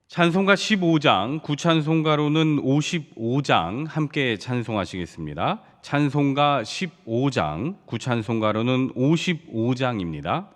찬송가 15장, 구찬송가로는 55장 함께 찬송하시겠습니다. 찬송가 15장, 구찬송가로는 55장입니다.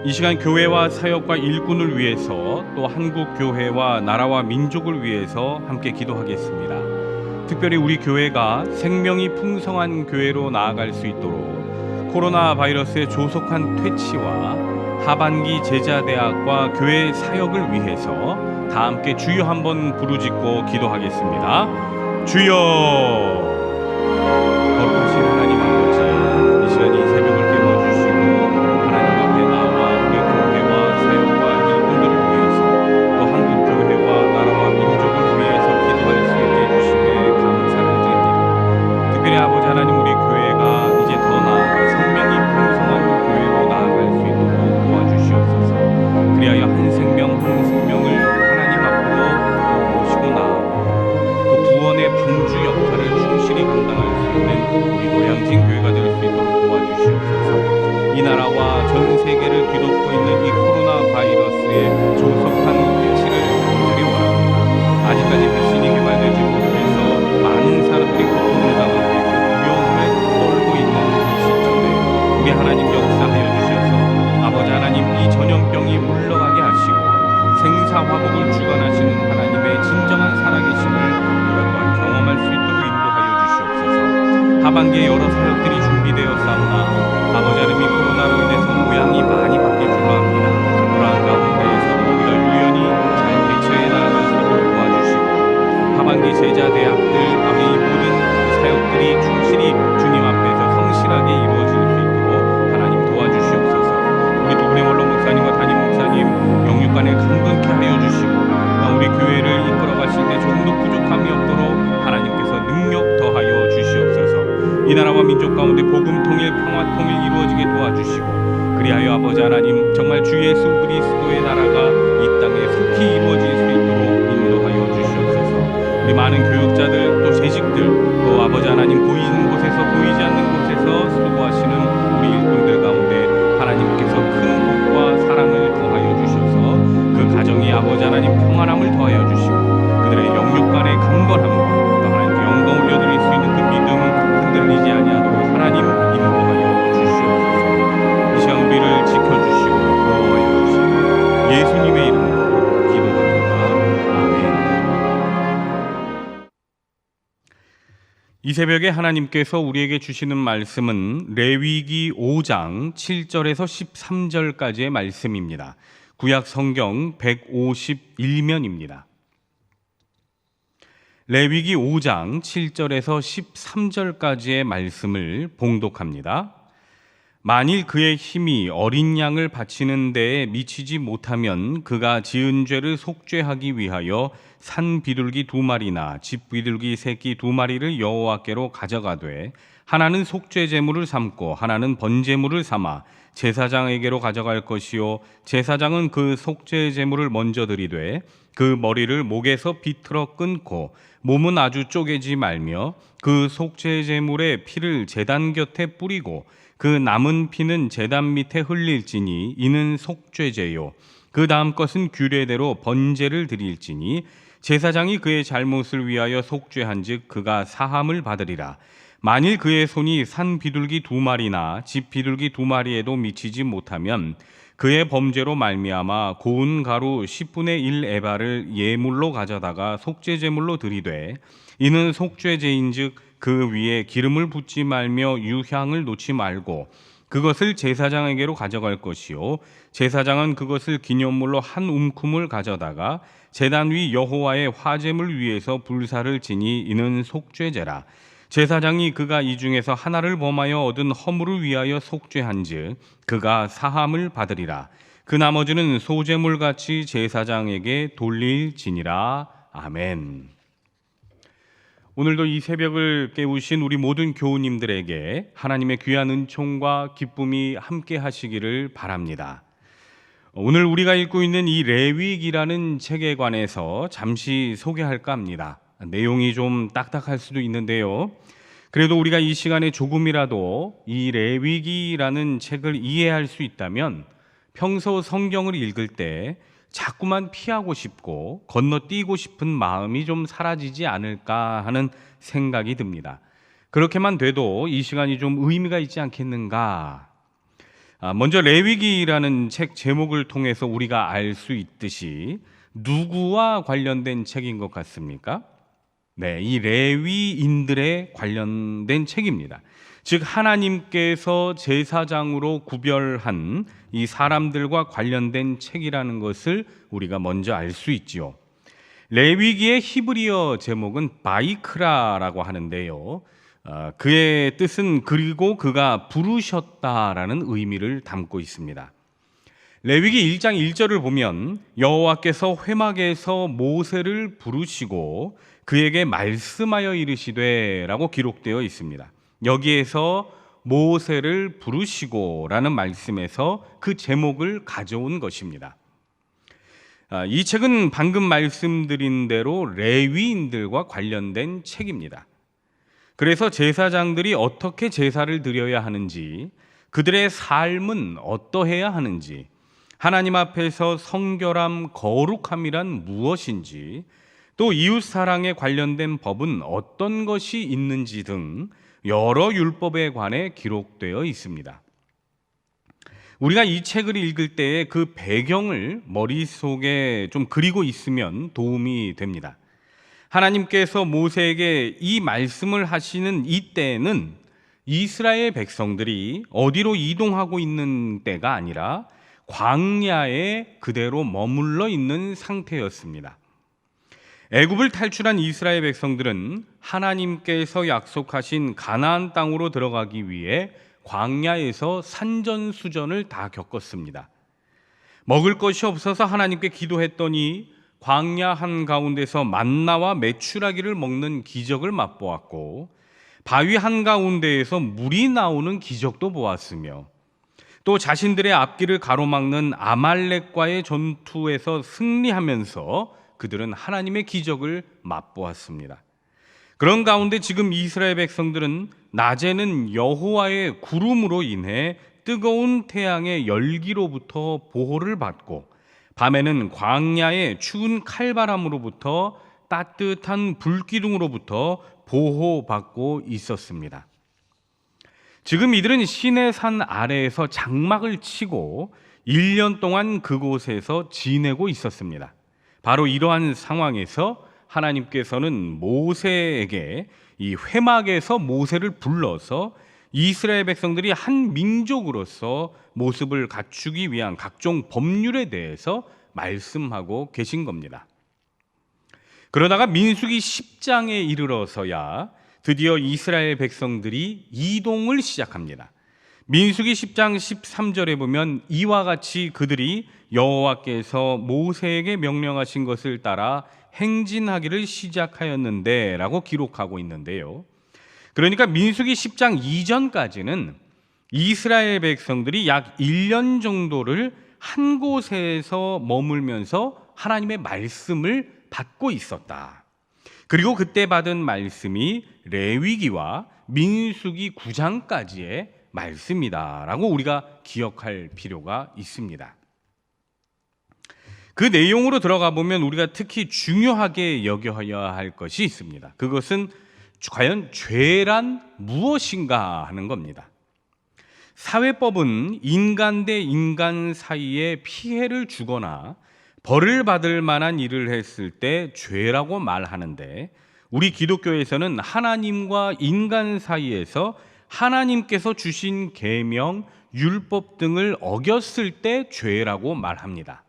이 시간 교회와 사역과 일꾼을 위해서 또 한국 교회와 나라와 민족을 위해서 함께 기도하겠습니다. 특별히 우리 교회가 생명이 풍성한 교회로 나아갈 수 있도록 코로나 바이러스의 조속한 퇴치와 하반기 제자대학과 교회 사역을 위해서 다 함께 주여 한번 부르짖고 기도하겠습니다. 주여! 거룩하신 하나님 아버지, 이 시간 이 새벽을 깨워주시고 하나님 앞에 나와 우리 교회와 사역과 일꾼들을 위해서 또 한국 교회와 나라와 민족을 위해서 기도할 수 있게 해주심에 감사를 드립니다. 특별히 아버지 하나님, 우리 교회가 이제 더 나아가 생명이 풍성한 교회로 나아갈 수 있도록 도와주시옵소서. 그리하여 한 생명 한 생명을 하나님 앞으로 모시고 나아가 또 구원의 방주 역할을 충실히 감당할 수 있는 우리 노량진 교회가 될 수 있도록 도와주시옵소서. 이 나라와 전 세계를 뒤덮고 있는 이 코로나 바이러스의 조속한 퇴치를 간절히 원합니다. 아직까지 백신이 개발되지 못해서 많은 사람들이 고통을 당하고 있고 두려움을 떨고 있는 이 시점에 우리 하나님 역사하여 주셔서 아버지 하나님, 이 전염병이 물러가게 하시고 생사화복을 주관하시는 하나님의 진정한 살아계심을 우리가 또한 경험할 수 있도록 인도하여 주시옵소서. 하반기에 여러 사역들이 준비되어 싸우나 아버지 하나님, 코로나로 인해서 모양이 많이 바뀔 줄로 압니다. 불안 가운데에서도 우리가 민족 가운데 복음 통일, 평화 통일 이루어지게 도와주시고, 그리하여 아버지 하나님 정말 주 예수 그리스도의 나라가 이 땅에 속히 이루어질 수 있도록 인도하여 주시옵소서. 우리 많은 교육자들, 또 재직들, 또 아버지 하나님 보이는 곳에서 보이지 않는 곳에서 수고하시는 우리 일꾼들 가운데 하나님께서 큰 복과 사랑을 더하여 주셔서 그 가정이 아버지 하나님 평안함을 더하여 주시고, 그들의 영육 간의 강건함과 또 하나님께 영광 올려드릴 수 있는 그 믿음 흔들리지 아니하도록 하나님 인도하여 주시옵소서. 이 시간 우리를 지켜주시고 보호하여 주시고 예수님의 이름으로 기도합니다. 아멘. 이 새벽에 하나님께서 우리에게 주시는 말씀은 레위기 5장 7절에서 13절까지의 말씀입니다. 구약 성경 151면입니다. 레위기 5장 7절에서 13절까지의 말씀을 봉독합니다. 만일 그의 힘이 어린 양을 바치는 데에 미치지 못하면 그가 지은 죄를 속죄하기 위하여 산 비둘기 2마리나 집 비둘기 새끼 2마리를 여호와께로 가져가되, 하나는 속죄 제물을 삼고 하나는 번제물을 삼아 제사장에게로 가져갈 것이요, 제사장은 그 속죄 제물을 먼저 드리되 그 머리를 목에서 비틀어 끊고 몸은 아주 쪼개지 말며 그 속죄 제물의 피를 제단 곁에 뿌리고 그 남은 피는 제단 밑에 흘릴지니 이는 속죄제요. 그 다음 것은 규례대로 번제를 드릴지니 제사장이 그의 잘못을 위하여 속죄한즉 그가 사함을 받으리라. 만일 그의 손이 산 비둘기 2마리나 집 비둘기 2마리에도 미치지 못하면 그의 범죄로 말미암아 고운 가루 10분의 1 에바를 예물로 가져다가 속죄제물로 드리되, 이는 속죄제인즉 그 위에 기름을 붓지 말며 유향을 놓지 말고 그것을 제사장에게로 가져갈 것이요, 제사장은 그것을 기념물로 한 움큼을 가져다가 제단 위 여호와의 화제물 위에서 불사를 지니 이는 속죄제라. 제사장이 그가 이 중에서 하나를 범하여 얻은 허물을 위하여 속죄한즉 그가 사함을 받으리라. 그 나머지는 소제물같이 제사장에게 돌릴지니라. 아멘. 오늘도 이 새벽을 깨우신 우리 모든 교우님들에게 하나님의 귀한 은총과 기쁨이 함께 하시기를 바랍니다. 오늘 우리가 읽고 있는 이 레위기라는 책에 관해서 잠시 소개할까 합니다. 내용이 좀 딱딱할 수도 있는데요, 그래도 우리가 이 시간에 조금이라도 이 레위기라는 책을 이해할 수 있다면 평소 성경을 읽을 때 자꾸만 피하고 싶고 건너뛰고 싶은 마음이 좀 사라지지 않을까 하는 생각이 듭니다. 그렇게만 돼도 이 시간이 좀 의미가 있지 않겠는가. 먼저 레위기라는 책 제목을 통해서 우리가 알 수 있듯이 누구와 관련된 책인 것 같습니까? 네, 이 레위인들에 관련된 책입니다. 즉 하나님께서 제사장으로 구별한 이 사람들과 관련된 책이라는 것을 우리가 먼저 알 수 있지요. 레위기의 히브리어 제목은 바이크라라고 하는데요, 그의 뜻은 그리고 그가 부르셨다라는 의미를 담고 있습니다. 레위기 1장 1절을 보면 여호와께서 회막에서 모세를 부르시고 그에게 말씀하여 이르시되 라고 기록되어 있습니다. 여기에서 모세를 부르시고 라는 말씀에서 그 제목을 가져온 것입니다. 이 책은 방금 말씀드린 대로 레위인들과 관련된 책입니다. 그래서 제사장들이 어떻게 제사를 드려야 하는지, 그들의 삶은 어떠해야 하는지, 하나님 앞에서 성결함, 거룩함이란 무엇인지, 또 이웃사랑에 관련된 법은 어떤 것이 있는지 등 여러 율법에 관해 기록되어 있습니다. 우리가 이 책을 읽을 때에 그 배경을 머릿속에 좀 그리고 있으면 도움이 됩니다. 하나님께서 모세에게 이 말씀을 하시는 이때는 이스라엘 백성들이 어디로 이동하고 있는 때가 아니라 광야에 그대로 머물러 있는 상태였습니다. 애굽을 탈출한 이스라엘 백성들은 하나님께서 약속하신 가나안 땅으로 들어가기 위해 광야에서 산전수전을 다 겪었습니다. 먹을 것이 없어서 하나님께 기도했더니 광야 한가운데서 만나와 메추라기를 먹는 기적을 맛보았고, 바위 한가운데에서 물이 나오는 기적도 보았으며 또 자신들의 앞길을 가로막는 아말렉과의 전투에서 승리하면서 그들은 하나님의 기적을 맛보았습니다. 그런 가운데 지금 이스라엘 백성들은 낮에는 여호와의 구름으로 인해 뜨거운 태양의 열기로부터 보호를 받고 밤에는 광야의 추운 칼바람으로부터 따뜻한 불기둥으로부터 보호받고 있었습니다. 지금 이들은 시내산 아래에서 장막을 치고 1년 동안 그곳에서 지내고 있었습니다. 바로 이러한 상황에서 하나님께서는 모세에게 이 회막에서 모세를 불러서 이스라엘 백성들이 한 민족으로서 모습을 갖추기 위한 각종 법률에 대해서 말씀하고 계신 겁니다. 그러다가 민수기 10장에 이르러서야 드디어 이스라엘 백성들이 이동을 시작합니다. 민수기 10장 13절에 보면 이와 같이 그들이 여호와께서 모세에게 명령하신 것을 따라 행진하기를 시작하였는데 라고 기록하고 있는데요. 그러니까 민수기 10장 이전까지는 이스라엘 백성들이 약 1년 정도를 한 곳에서 머물면서 하나님의 말씀을 받고 있었다. 그리고 그때 받은 말씀이 레위기와 민수기 9장까지의 말씀이다라고 우리가 기억할 필요가 있습니다. 그 내용으로 들어가 보면 우리가 특히 중요하게 여겨야 할 것이 있습니다. 그것은 과연 죄란 무엇인가 하는 겁니다. 사회법은 인간 대 인간 사이에 피해를 주거나 벌을 받을 만한 일을 했을 때 죄라고 말하는데, 우리 기독교에서는 하나님과 인간 사이에서 하나님께서 주신 계명, 율법 등을 어겼을 때 죄라고 말합니다.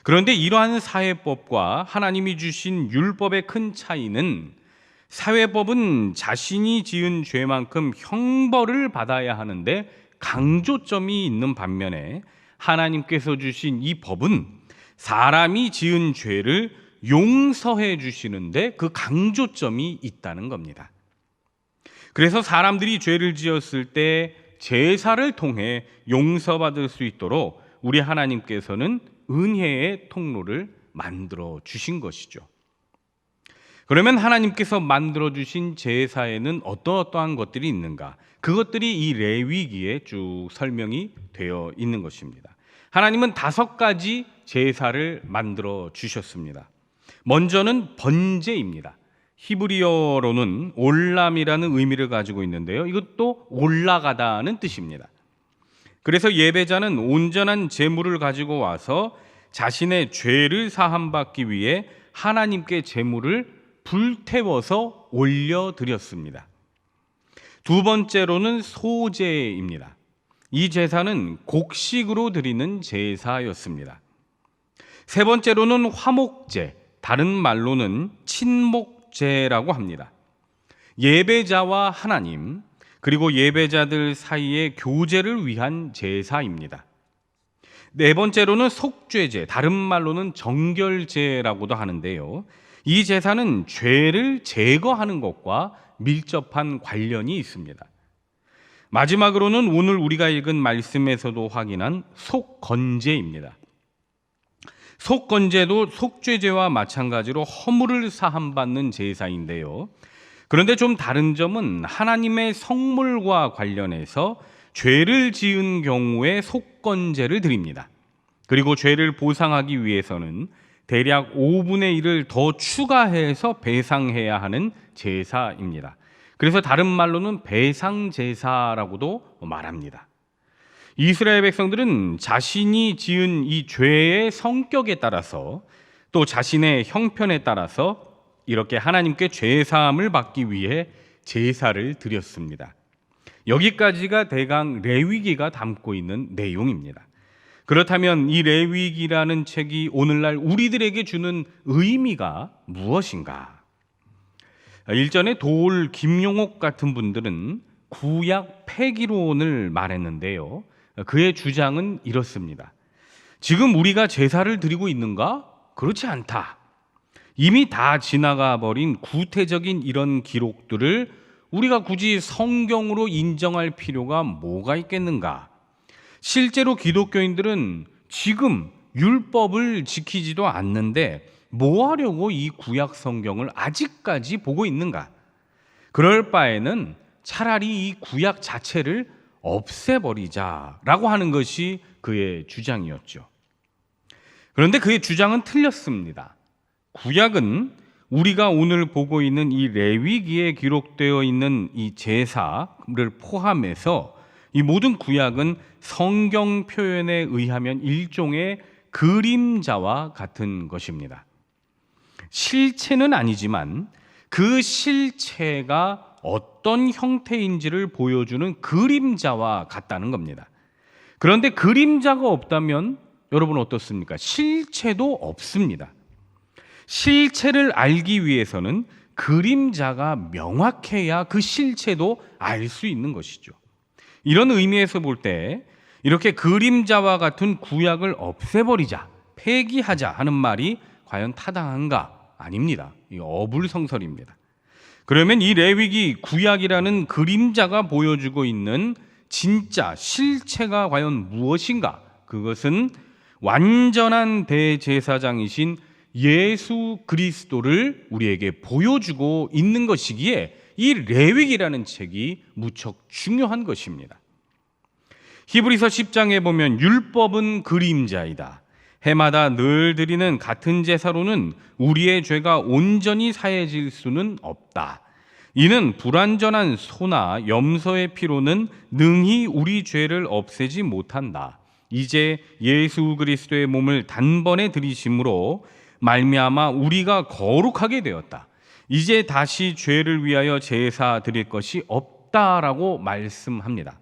그런데 이러한 사회법과 하나님이 주신 율법의 큰 차이는, 사회법은 자신이 지은 죄만큼 형벌을 받아야 하는데 강조점이 있는 반면에, 하나님께서 주신 이 법은 사람이 지은 죄를 용서해 주시는데 그 강조점이 있다는 겁니다. 그래서 사람들이 죄를 지었을 때 제사를 통해 용서받을 수 있도록 우리 하나님께서는 은혜의 통로를 만들어 주신 것이죠. 그러면 하나님께서 만들어 주신 제사에는 어떠한 것들이 있는가? 그것들이 이 레위기에 쭉 설명이 되어 있는 것입니다. 하나님은 5가지 제사를 만들어 주셨습니다. 먼저는 번제입니다. 히브리어로는 올람이라는 의미를 가지고 있는데요. 이것도 올라가다는 뜻입니다. 그래서 예배자는 온전한 제물을 가지고 와서 자신의 죄를 사함받기 위해 하나님께 제물을 불태워서 올려드렸습니다. 두 번째로는 소제입니다. 이 제사는 곡식으로 드리는 제사였습니다. 세 번째로는 화목제, 다른 말로는 친목제라고 합니다. 예배자와 하나님, 그리고 예배자들 사이의 교제를 위한 제사입니다. 네 번째로는 속죄제, 다른 말로는 정결제라고도 하는데요. 이 제사는 죄를 제거하는 것과 밀접한 관련이 있습니다. 마지막으로는 오늘 우리가 읽은 말씀에서도 확인한 속건제입니다. 속건제도 속죄제와 마찬가지로 허물을 사함받는 제사인데요. 그런데 좀 다른 점은 하나님의 성물과 관련해서 죄를 지은 경우에 속건제를 드립니다. 그리고 죄를 보상하기 위해서는 대략 5분의 1을 더 추가해서 배상해야 하는 제사입니다. 그래서 다른 말로는 배상제사라고도 말합니다. 이스라엘 백성들은 자신이 지은 이 죄의 성격에 따라서, 또 자신의 형편에 따라서 이렇게 하나님께 죄사함을 받기 위해 제사를 드렸습니다. 여기까지가 대강 레위기가 담고 있는 내용입니다. 그렇다면 이 레위기라는 책이 오늘날 우리들에게 주는 의미가 무엇인가? 일전에 도올 김용옥 같은 분들은 구약 폐기론을 말했는데요. 그의 주장은 이렇습니다. 지금 우리가 제사를 드리고 있는가? 그렇지 않다. 이미 다 지나가 버린 구태적인 이런 기록들을 우리가 굳이 성경으로 인정할 필요가 뭐가 있겠는가? 실제로 기독교인들은 지금 율법을 지키지도 않는데 뭐 하려고 이 구약 성경을 아직까지 보고 있는가? 그럴 바에는 차라리 이 구약 자체를 없애버리자라고 하는 것이 그의 주장이었죠. 그런데 그의 주장은 틀렸습니다. 구약은 우리가 오늘 보고 있는 이 레위기에 기록되어 있는 이 제사를 포함해서 이 모든 구약은 성경 표현에 의하면 일종의 그림자와 같은 것입니다. 실체는 아니지만 그 실체가 어떤 형태인지를 보여주는 그림자와 같다는 겁니다. 그런데 그림자가 없다면 여러분 어떻습니까? 실체도 없습니다. 실체를 알기 위해서는 그림자가 명확해야 그 실체도 알 수 있는 것이죠. 이런 의미에서 볼 때 이렇게 그림자와 같은 구약을 없애버리자, 폐기하자 하는 말이 과연 타당한가? 아닙니다. 이거 어불성설입니다. 그러면 이 레위기 구약이라는 그림자가 보여주고 있는 진짜 실체가 과연 무엇인가? 그것은 완전한 대제사장이신 예수 그리스도를 우리에게 보여주고 있는 것이기에 이 레위기라는 책이 무척 중요한 것입니다. 히브리서 10장에 보면 율법은 그림자이다. 해마다 늘 드리는 같은 제사로는 우리의 죄가 온전히 사해질 수는 없다. 이는 불완전한 소나 염소의 피로는 능히 우리 죄를 없애지 못한다. 이제 예수 그리스도의 몸을 단번에 드리심으로 말미암아 우리가 거룩하게 되었다. 이제 다시 죄를 위하여 제사 드릴 것이 없다라고 말씀합니다.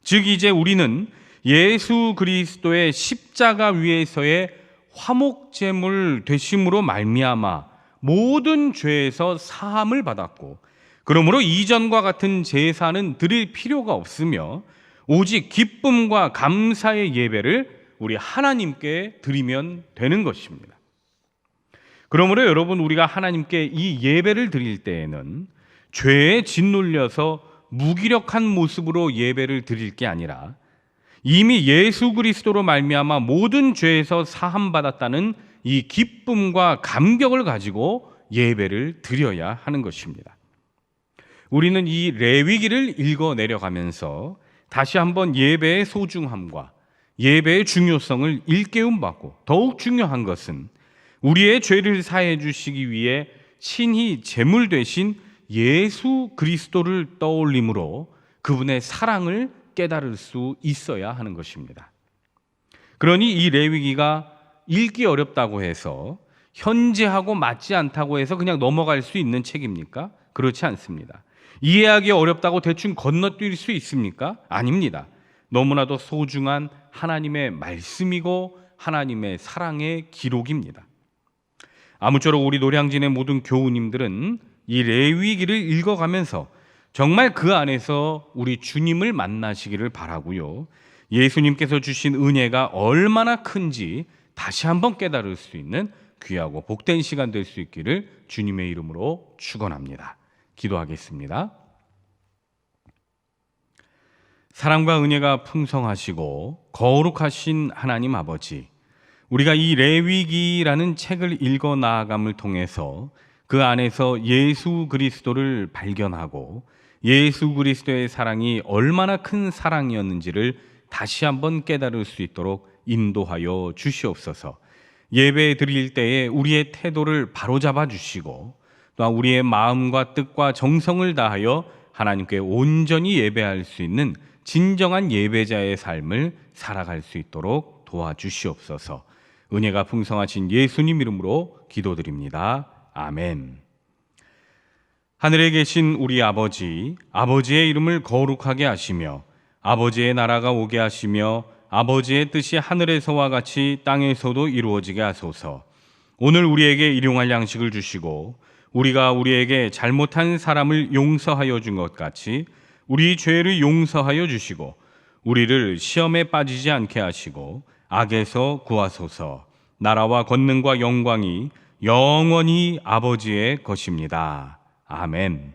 즉 이제 우리는 예수 그리스도의 십자가 위에서의 화목제물 되심으로 말미암아 모든 죄에서 사함을 받았고, 그러므로 이전과 같은 제사는 드릴 필요가 없으며 오직 기쁨과 감사의 예배를 우리 하나님께 드리면 되는 것입니다. 그러므로 여러분, 우리가 하나님께 이 예배를 드릴 때에는 죄에 짓눌려서 무기력한 모습으로 예배를 드릴 게 아니라 이미 예수 그리스도로 말미암아 모든 죄에서 사함 받았다는 이 기쁨과 감격을 가지고 예배를 드려야 하는 것입니다. 우리는 이 레위기를 읽어 내려가면서 다시 한번 예배의 소중함과 예배의 중요성을 일깨움 받고, 더욱 중요한 것은 우리의 죄를 사해 주시기 위해 친히 제물 되신 예수 그리스도를 떠올림으로 그분의 사랑을 깨달을 수 있어야 하는 것입니다. 그러니 이 레위기가 읽기 어렵다고 해서, 현재하고 맞지 않다고 해서 그냥 넘어갈 수 있는 책입니까? 그렇지 않습니다. 이해하기 어렵다고 대충 건너뛸 수 있습니까? 아닙니다. 너무나도 소중한 하나님의 말씀이고 하나님의 사랑의 기록입니다. 아무쪼록 우리 노량진의 모든 교우님들은 이 레위기를 읽어가면서 정말 그 안에서 우리 주님을 만나시기를 바라고요. 예수님께서 주신 은혜가 얼마나 큰지 다시 한번 깨달을 수 있는 귀하고 복된 시간 될 수 있기를 주님의 이름으로 축원합니다. 기도하겠습니다. 사랑과 은혜가 풍성하시고 거룩하신 하나님 아버지, 우리가 이 레위기라는 책을 읽어 나아감을 통해서 그 안에서 예수 그리스도를 발견하고 예수 그리스도의 사랑이 얼마나 큰 사랑이었는지를 다시 한번 깨달을 수 있도록 인도하여 주시옵소서. 예배 드릴 때에 우리의 태도를 바로잡아 주시고, 또한 우리의 마음과 뜻과 정성을 다하여 하나님께 온전히 예배할 수 있는 진정한 예배자의 삶을 살아갈 수 있도록 도와주시옵소서. 은혜가 풍성하신 예수님 이름으로 기도드립니다. 아멘. 하늘에 계신 우리 아버지, 아버지의 이름을 거룩하게 하시며 아버지의 나라가 오게 하시며 아버지의 뜻이 하늘에서와 같이 땅에서도 이루어지게 하소서. 오늘 우리에게 일용할 양식을 주시고 우리가 우리에게 잘못한 사람을 용서하여 준 것 같이 우리 죄를 용서하여 주시고 우리를 시험에 빠지지 않게 하시고 악에서 구하소서. 나라와 권능과 영광이 영원히 아버지의 것입니다. 아멘.